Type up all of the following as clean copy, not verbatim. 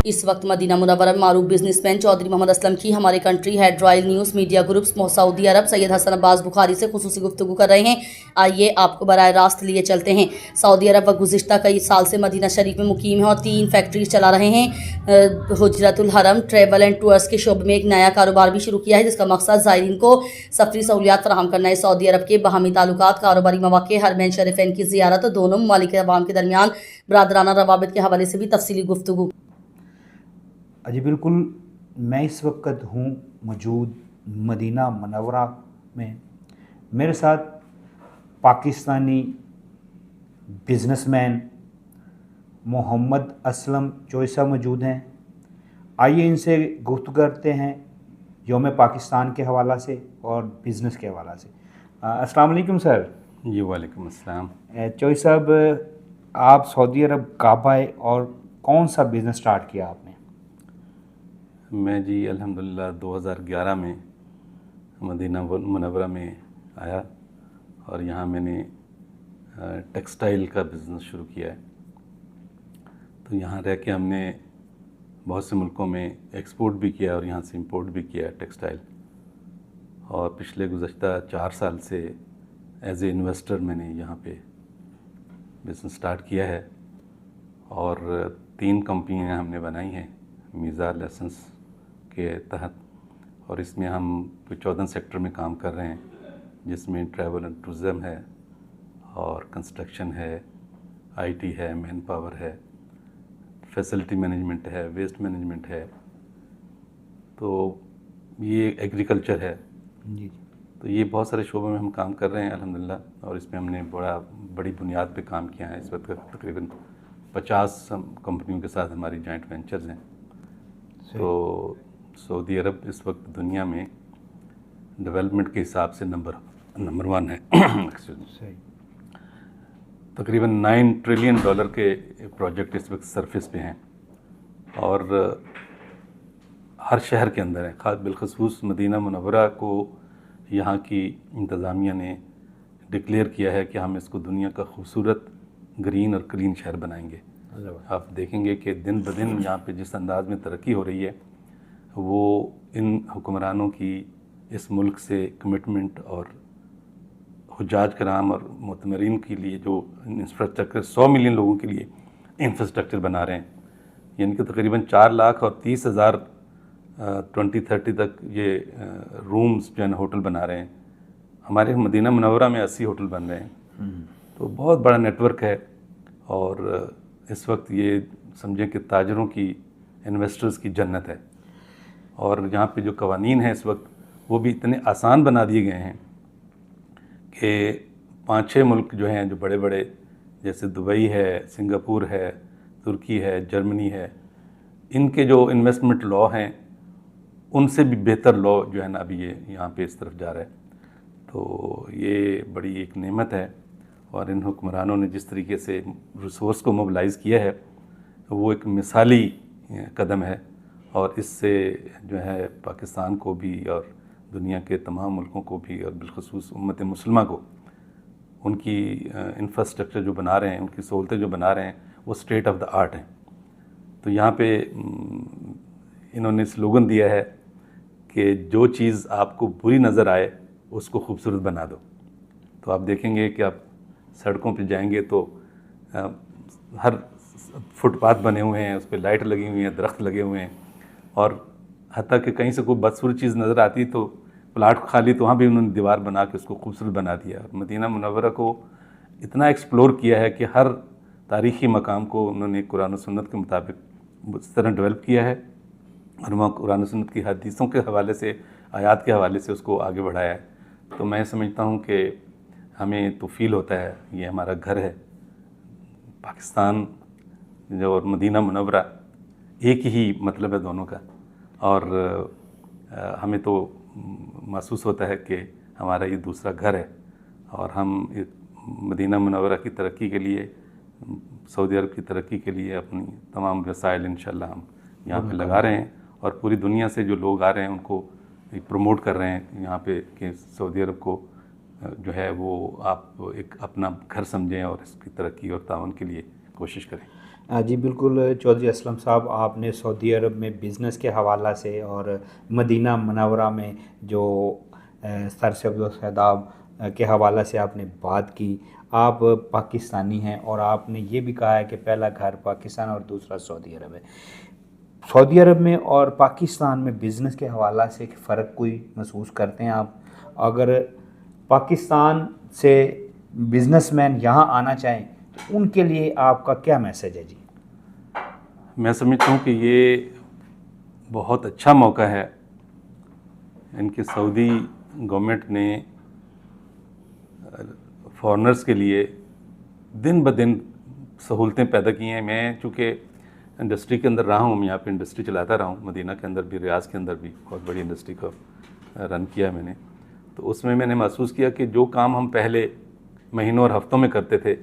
इस वक्त Medina Munawwara में मारूफ बिजनेसमैन चौधरी मोहम्मद असलम की हमारे country head royal news media groups Saudi Arab Syed Hassan Abbas Bukhari से खुसूसी गुफ्तगू कर रहे हैं। आइए आपको बराह रास्त लिए चलते हैं। सऊदी अरब व गुज़िश्ता कई साल से मदीना शरीफ में मुकीम है और 3 फैक्ट्रीज चला रहे हैं। हुजरतुल हरम ट्रैवल एंड टूर्स के शोबे में एक नया कारोबार भी शुरू किया है, जिसका मकसद ज़ायरीन को सफरी सहूलियात फराहम करना है। सऊदी अरब के बाहमी ताल्लुकात, कारोबारी मौक़े, हरमैन शरीफैन की ज़ियारत, दोनों ममालिक के अवाम के दरमियान बरादराना रवाबित के हवाले से भी तफसीली गुफ्तगू। जी बिल्कुल, मैं इस वक्त हूँ मौजूद मदीना मुनव्वरा में। मेरे साथ पाकिस्तानी बिजनेसमैन मोहम्मद असलम चोइसा मौजूद हैं। आइए इनसे गुफ्तगू करते हैं यौम पाकिस्तान के हवाला से और बिज़नेस के हवाला से। अस्सलाम वालेकुम सर। जी वालेकुम अस्सलाम। चोइस साहब, आप सऊदी अरब कब आए और कौन सा बिज़नेस स्टार्ट किया आपने? मैं जी अल्हम्दुलिल्लाह 2011 में मदीना मुनव्वरा में आया और यहाँ मैंने टेक्सटाइल का बिज़नेस शुरू किया है। तो यहाँ रह के हमने बहुत से मुल्कों में एक्सपोर्ट भी किया और यहाँ से इंपोर्ट भी किया टेक्सटाइल। और पिछले गुज़श्ता 4 साल से एज ए इन्वेस्टर मैंने यहाँ पे बिज़नेस स्टार्ट किया है और 3 कंपनियाँ हमने बनाई हैं मीज़ा लाइसेंस के तहत। और इसमें हम 14 सेक्टर में काम कर रहे हैं, जिसमें ट्रैवल एंड टूरिज़म है और कंस्ट्रक्शन है, आईटी है, मैन पावर है, फैसिलिटी मैनेजमेंट है, वेस्ट मैनेजमेंट है, तो ये एग्रीकल्चर है जी। तो ये बहुत सारे शोबों में हम काम कर रहे हैं अल्हम्दुलिल्लाह। और इसमें हमने बड़ी बुनियाद पे काम किया है। इस वक्त तकरीबन 50 कंपनियों के साथ हमारी जॉइंट वेंचर्स हैं। तो सऊदी अरब इस वक्त दुनिया में डेवलपमेंट के हिसाब से नंबर 1 है। सही। तकरीबन $9 ट्रिलियन के प्रोजेक्ट इस वक्त सरफेस पे हैं और हर शहर के अंदर है। ख़ास बिलखसूस मदीना मुनव्वरा को यहाँ की इंतज़ामिया ने डिक्लेयर किया है कि हम इसको दुनिया का खूबसूरत ग्रीन और क्लीन शहर बनाएंगे। आप देखेंगे कि दिन ब दिन यहाँ पे जिस अंदाज़ में तरक्की हो रही है, वो इन हुक्मरानों की इस मुल्क से कमिटमेंट और हुज्जाज कराम और मुतमरीन के लिए जो इंफ्रास्ट्रक्चर 100 मिलियन लोगों के लिए इंफ्रास्ट्रक्चर बना रहे हैं, यानी कि तकरीबन 4,30,000 2030 तक ये रूम्स जो है ना होटल बना रहे हैं। हमारे मदीना मुनव्वरा में 80 होटल बन रहे हैं। तो बहुत बड़ा नेटवर्क है और इस वक्त ये समझें कि ताजरों की, इन्वेस्टर्स की जन्नत है। और यहाँ पे जो कवानीन हैं इस वक्त वो भी इतने आसान बना दिए गए हैं कि 5-6 मुल्क जो हैं, जो बड़े बड़े, जैसे दुबई है, सिंगापुर है, तुर्की है, जर्मनी है, इनके जो इन्वेस्टमेंट लॉ हैं उनसे भी बेहतर लॉ जो है ना अभी ये यहाँ पे इस तरफ जा रहा है। तो ये बड़ी एक नेमत है और इन हुक्मरानों ने जिस तरीके से रिसोर्स को मोबिलाइज़ किया है वो एक मिसाली कदम है। और इससे जो है पाकिस्तान को भी और दुनिया के तमाम मुल्कों को भी और बिलखसूस उम्मत मुस्लिमा को उनकी इंफ्रास्ट्रक्चर जो बना रहे हैं, उनकी सहूलतें जो बना रहे हैं, वो स्टेट ऑफ द आर्ट हैं। तो यहाँ पे इन्होंने स्लोगन दिया है कि जो चीज़ आपको बुरी नज़र आए उसको खूबसूरत बना दो। तो आप देखेंगे कि आप सड़कों पे जाएंगे तो हर फुटपाथ बने हुए हैं, उस पर लाइट लगी हुई हैं, दरख्त लगे हुए हैं। और हत्ता कि कहीं से कोई बदसूरत चीज़ नज़र आती तो प्लाट खाली, तो वहाँ भी उन्होंने दीवार बना के उसको खूबसूरत बना दिया। और मदीना मुनव्वरा को इतना एक्सप्लोर किया है कि हर तारीख़ी मकाम को उन्होंने कुरान और सुन्नत के मुताबिक उस तरह डेवलप किया है और वहाँ कुरान और सुन्नत की हदीसों के हवाले से, आयात के हवाले से उसको आगे बढ़ाया है। तो मैं समझता हूँ कि हमें तो फील होता है ये हमारा घर है। पाकिस्तान जो और मदीना मुनव्वरा एक ही मतलब है दोनों का। और हमें तो महसूस होता है कि हमारा ये दूसरा घर है और हम मदीना मुनव्वरा की तरक्की के लिए, सऊदी अरब की तरक्की के लिए अपनी तमाम वसाइल इंशाल्लाह हम यहाँ पे लगा रहे हैं। और पूरी दुनिया से जो लोग आ रहे हैं उनको प्रमोट कर रहे हैं यहाँ पे कि सऊदी अरब को जो है वो आप एक अपना घर समझें और इसकी तरक्की और ताउन के लिए कोशिश करें। जी बिल्कुल चौधरी असलम साहब, आपने सऊदी अरब में बिज़नेस के हवाला से और मदीना मनव्वरा में जो सरसब्ज़ सैदाब के हवाला से आपने बात की। आप पाकिस्तानी हैं और आपने ये भी कहा है कि पहला घर पाकिस्तान और दूसरा सऊदी अरब है। सऊदी अरब में और पाकिस्तान में बिज़नेस के हवाला से फ़र्क कोई महसूस करते हैं आप? अगर पाकिस्तान से बिज़नेसमैन यहाँ आना चाहें तो उनके लिए आपका क्या मैसेज है जी? मैं समझता हूँ कि ये बहुत अच्छा मौका है। इनकी सऊदी गवर्नमेंट ने फॉरेनर्स के लिए दिन ब दिन सहूलतें पैदा की हैं। मैं चूँकि इंडस्ट्री के अंदर रहा हूँ, मैं यहाँ पे इंडस्ट्री चलाता रहा हूँ, मदीना के अंदर भी, रियाज के अंदर भी बहुत बड़ी इंडस्ट्री को रन किया है मैंने। तो उसमें मैंने महसूस किया कि जो काम हम पहले महीनों और हफ्तों में करते थे,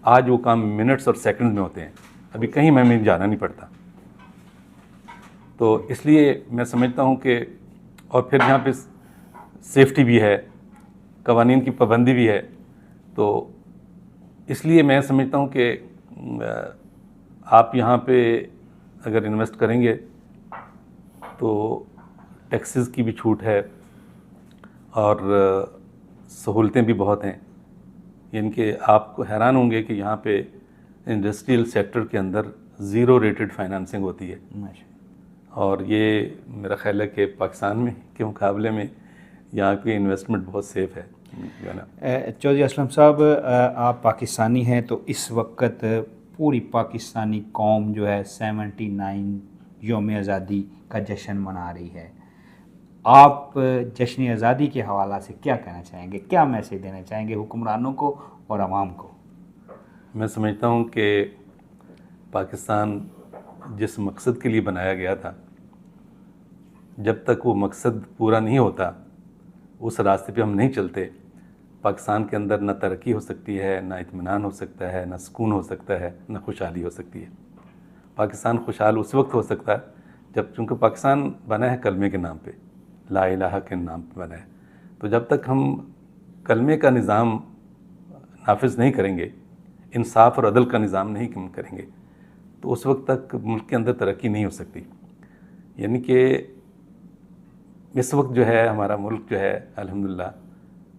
आज वो काम मिनट्स और सेकंड में होते हैं। अभी कहीं हमें जाना नहीं पड़ता। तो इसलिए मैं समझता हूँ कि, और फिर यहाँ पे सेफ्टी भी है, कवानीन की पाबंदी भी है। तो इसलिए मैं समझता हूँ कि आप यहाँ पे अगर इन्वेस्ट करेंगे तो टैक्सेस की भी छूट है और सहूलतें भी बहुत हैं। यानी कि आपको हैरान होंगे कि यहाँ पे इंडस्ट्रियल सेक्टर के अंदर ज़ीरो रेटेड फाइनेंसिंग होती है। और ये मेरा ख्याल है कि पाकिस्तान में के मुकाबले में यहाँ की इन्वेस्टमेंट बहुत सेफ़ है, जो ना। चौधरी असलम साहब, आप पाकिस्तानी हैं तो इस वक्त पूरी पाकिस्तानी कौम जो है 79 यौम आज़ादी का जश्न मना रही है। आप जश्न आज़ादी के हवाला से क्या कहना चाहेंगे, क्या मैसेज देना चाहेंगे हुक्मरानों को और आवाम को? मैं समझता हूँ कि पाकिस्तान जिस मकसद के लिए बनाया गया था, जब तक वो मकसद पूरा नहीं होता, उस रास्ते पे हम नहीं चलते, पाकिस्तान के अंदर ना तरक्की हो सकती है, ना इत्मीनान हो सकता है, ना सुकून हो सकता है, ना खुशहाली हो सकती है। पाकिस्तान खुशहाल उस वक्त हो सकता है जब, चूँकि पाकिस्तान बना है कलमे के नाम पे, ला इलाहा के नाम पे बना है। तो जब तक हम कलमे का निज़ाम नाफिज नहीं करेंगे, इंसाफ और अदल का निज़ाम नहीं करेंगे, तो उस वक्त तक मुल्क के अंदर तरक्की नहीं हो सकती। यानी कि इस वक्त जो है हमारा मुल्क जो है अल्हम्दुलिल्लाह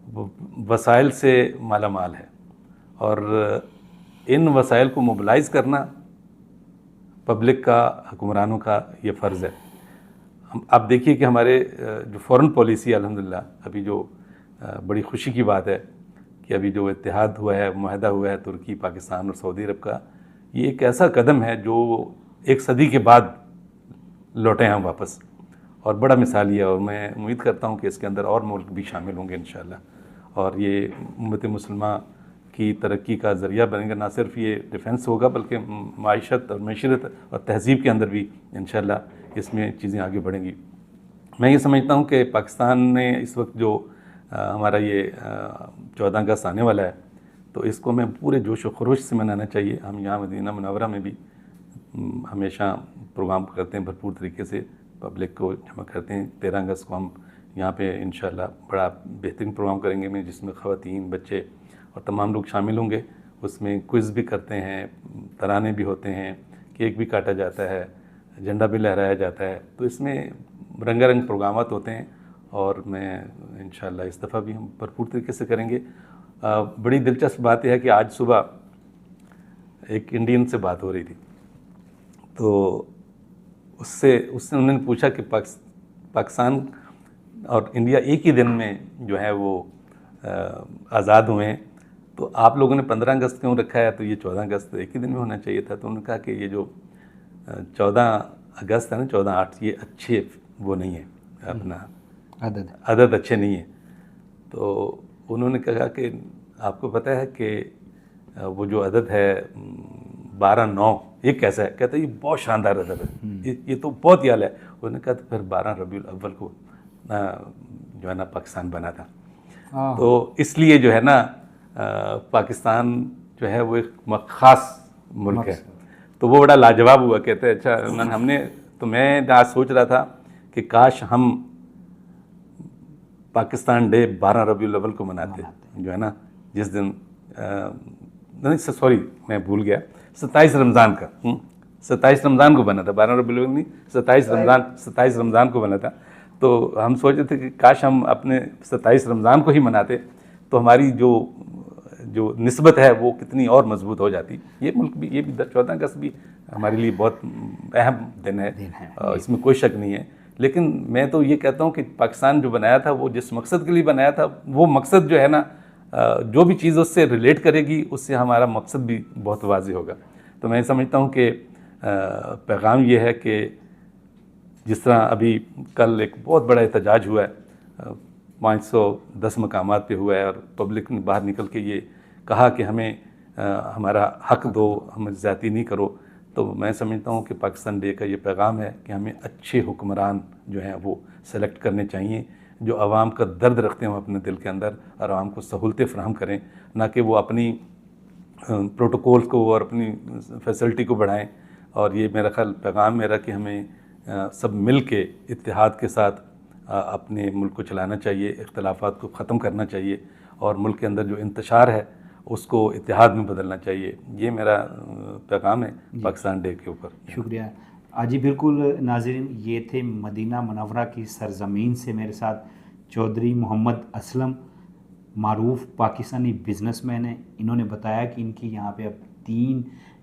वो वसाइल से माला माल है, और इन वसाइल को मोबिलाइज़ करना पब्लिक का, हुक्मरानों का ये फ़र्ज़ है। आप देखिए कि हमारे जो फ़ॉरेन पॉलिसी अल्हम्दुलिल्लाह, अभी जो बड़ी खुशी की बात है कि अभी जो इत्तेहाद हुआ है, मुआहदा हुआ है तुर्की, पाकिस्तान और सऊदी अरब का, ये एक ऐसा कदम है जो एक सदी के बाद लौटे हैं वापस, और बड़ा मिसाली है। और मैं उम्मीद करता हूँ कि इसके अंदर और मुल्क भी शामिल होंगे इंशाअल्लाह, और ये उम्मत मुसलमा की तरक्की का ज़रिया बनेगा। ना सिर्फ ये डिफेंस होगा बल्कि माइशत और मशरत और तहज़ीब के अंदर भी इंशाअल्लाह इसमें चीज़ें आगे बढ़ेंगी। मैं ये समझता हूँ कि पाकिस्तान ने इस वक्त जो हमारा ये 14 अगस्त आने वाला है, तो इसको हमें पूरे जोश व खरोश से मनाना चाहिए। हम यहाँ मदीना मुनव्वरा में भी हमेशा प्रोग्राम करते हैं, भरपूर तरीके से पब्लिक को जमा करते हैं। 13 अगस्त को हम यहाँ पे इंशाअल्लाह बड़ा बेहतरीन प्रोग्राम करेंगे में, जिसमें ख़वातीन, बच्चे और तमाम लोग शामिल होंगे। उसमें क्विज़ भी करते हैं, तराने भी होते हैं, केक भी काटा जाता है, झंडा भी लहराया जाता है। तो इसमें रंगारंग प्रोग्रामात होते हैं, और मैं इंशाअल्लाह इस दफ़ा भी हम भरपूर तरीके से करेंगे। बड़ी दिलचस्प बात यह है कि आज सुबह एक इंडियन से बात हो रही थी, तो उससे उन्होंने पूछा कि पाकिस्तान और इंडिया एक ही दिन में जो है वो आज़ाद हुए हैं, तो आप लोगों ने 15 अगस्त क्यों रखा है? तो ये 14 अगस्त एक ही दिन में होना चाहिए था। तो उन्होंने कहा कि ये जो 14 अगस्त है ना, 14/8, ये अच्छे वो नहीं है, अपना अदद अच्छे नहीं है। तो उन्होंने कहा कि आपको पता है कि वो जो अदद है 12/9, ये कैसा है? कहता है ये बहुत शानदार अदद है, ये तो बहुत ही आला है। उन्होंने कहा तो फिर 12 रबीउल अव्वल को जो है ना पाकिस्तान बना था। तो इसलिए जो है ना पाकिस्तान जो है वो एक ख़ास मुल्क है। तो वो बड़ा लाजवाब हुआ। कहते हैं अच्छा, हमने तो मैं आज सोच रहा था कि काश हम पाकिस्तान डे 12 रबीउल अव्वल को मनाते, जो है ना, जिस दिन नहीं सॉरी मैं भूल गया, 27 रमज़ान का 27 रमज़ान को बना था, 12 रबीउल अव्वल नहीं, 27 रमज़ान को बना था। तो हम सोच रहे थे कि काश हम अपने 27 रमज़ान को ही मनाते तो हमारी जो निस्बत है वो कितनी और मजबूत हो जाती। ये मुल्क भी, ये भी 14 अगस्त भी हमारे लिए बहुत अहम दिन है, इसमें कोई शक नहीं है। लेकिन मैं तो ये कहता हूँ कि पाकिस्तान जो बनाया था वो जिस मकसद के लिए बनाया था, वो मकसद जो है ना, जो भी चीज़ उससे रिलेट करेगी उससे हमारा मकसद भी बहुत वाज़ेह होगा। तो मैं समझता हूँ कि पैगाम ये है कि जिस तरह अभी कल एक बहुत बड़ा एहतजाज हुआ है, 510 मकामात पे हुआ है और पब्लिक ने बाहर निकल के ये कहा कि हमें हमारा हक दो, हमें ज़्यादती नहीं करो। तो मैं समझता हूँ कि पाकिस्तान डे का ये पैगाम है कि हमें अच्छे हुक्मरान जो हैं वो सेलेक्ट करने चाहिए, जो आवाम का दर्द रखते हैं अपने दिल के अंदर और आवाम को सहूलतें फ़राहम करें, ना कि वो अपनी प्रोटोकॉल को और अपनी फैसिलिटी को बढ़ाएं। और ये मेरा ख्याल पैगाम मेरा कि हमें सब मिल के इत्तेहाद के साथ अपने मुल्क को चलाना चाहिए, इख्तलाफात को ख़त्म करना चाहिए और मुल्क के अंदर जो इंतशार है उसको इत्तेहाद में बदलना चाहिए। ये मेरा पैगाम है पाकिस्तान डे के ऊपर। शुक्रिया। जी बिल्कुल नाज़रीन, ये थे मदीना मुनव्वरा की सरज़मीन से मेरे साथ चौधरी मोहम्मद असलम, मारूफ पाकिस्तानी बिजनेसमैन हैं। इन्होंने बताया कि इनकी यहाँ पे अब 3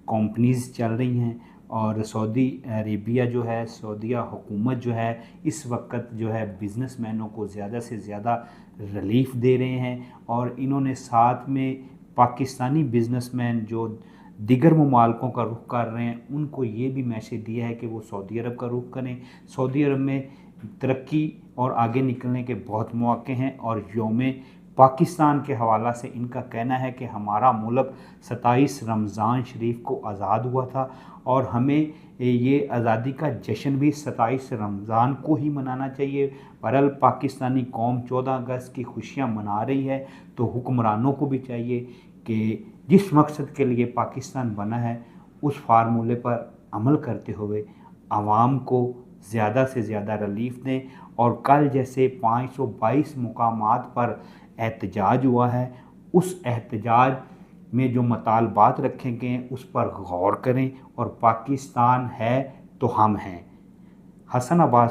कंपनीज़ चल रही हैं और सऊदी अरेबिया जो है, सऊदीया हुकूमत जो है इस वक्त जो है बिज़नेसमैनों को ज़्यादा से ज़्यादा रिलीफ़ दे रहे हैं। और इन्होंने साथ में पाकिस्तानी बिज़नेसमैन जो दिगर ममालिकों का रुख कर रहे हैं उनको ये भी मैसेज दिया है कि वो सऊदी अरब का रुख करें। सऊदी अरब में तरक्की और आगे निकलने के बहुत मौके हैं। और यौम पाकिस्तान के हवाला से इनका कहना है कि हमारा मुल्क 27 रमज़ान शरीफ को आज़ाद हुआ था और हमें ये आज़ादी का जश्न भी 27 रमज़ान को ही मनाना चाहिए। बहरहाल पाकिस्तानी कौम 14 अगस्त की खुशियाँ मना रही है, तो हुक्मरानों को भी चाहिए कि जिस मकसद के लिए पाकिस्तान बना है उस फार्मूले पर अमल करते हुए आवाम को ज़्यादा से ज़्यादा रिलीफ दें। और कल जैसे 522 मुकामात पर एहतजाज हुआ है, उस एहतजाज में जो मतालबात रखे गए हैं उस पर गौर करें और पाकिस्तान है तो हम हैं। हसन अब्बास